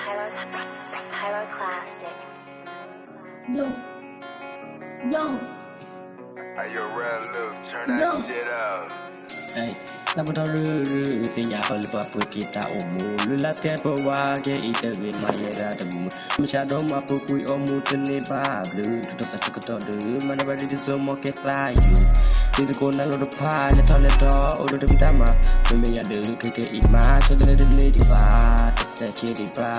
Pyroclastic. Yo. Yo. Hey, yo, Red Luke, turn that Yo. shit up. Hey, Saboteur, sing apple pop kita omu. Lula skepo wa ke ite win ma yera demu. Machado ma pokui omu tene ba blue. Tuto sa chukoto de mana bari di so mo ke fly you. Dito ko na lo pa leto odo de tama. Me ya de ke ima so de di ba. Sekiri ba.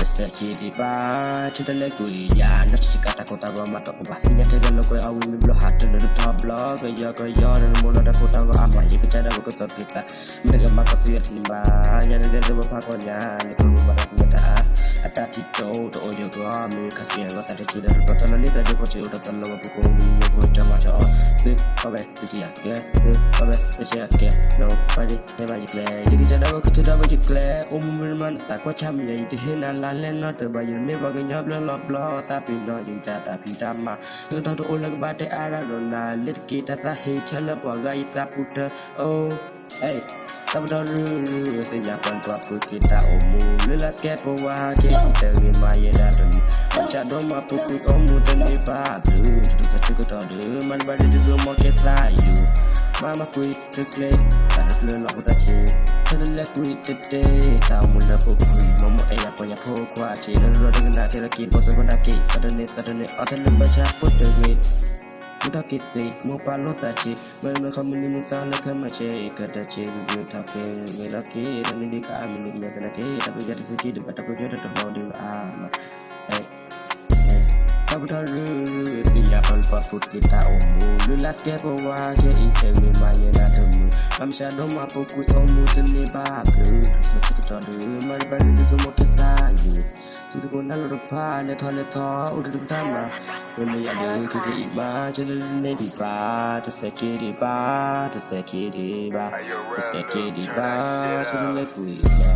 Sekiri ba. Chita le kui ya na chikata kota ba mato ko basinya te lo ko awi mi blo hat de top blog ya ko yo na mo na kota ko ama ye ka da ko so kisa. Me ga ma ko su ya timba ya de de ba ko nya ni ko ba da ta ata tito to ojo ko me ka sia ko ta ti da ko ta le ta ko ti o ta lo ko mi ye ko ta ma ta se ba be ti ya ke se ba be ti ya ke no ba di me ma ji kle ye ka da ko ti da ba ji kle o mu mi man sa ko cham ye ti he na la le no te ba ye me ba ga nya blo sa pi no jin ta ta pi ta ma to ta to o la ba te ara no na le ki ta sa he cha la ba ga i sa pu ta oh hey Saboteur, sing apple pop kita omu. Lula skepo wa ke ite win ma yera demu. Machado ma pokui omu tene ba blue. Tuto sa chukoto de mana bari di so mo ke fly you. Mama kui to play, ada play lo ko ta chi. Tele kui tete, ta mu na pokui. Momo e ya ponya po kwa chi. Lo de na te la ki bo so na ki. Suddenly, otele ba cha put the weight. Udah kisi, mau palo taci, mana kamu ni muta le kama ce, kata ce bibi tapi melaki dan ini kami ni nyata lagi, tapi jadi segi debat aku jodoh terbau di ama. Saboteur, sinya palpa put kita omu, lulas ke bawah ke ite we maya na demu. Am shadow ma pokui omu tene babu, satu ketadu, mana bari di semua kesayu. Tutu ko na lo pa le to udah tama. When ya de ke ima je le di ba to sekiri ba to sekiri ba to sekiri ba so le ku ya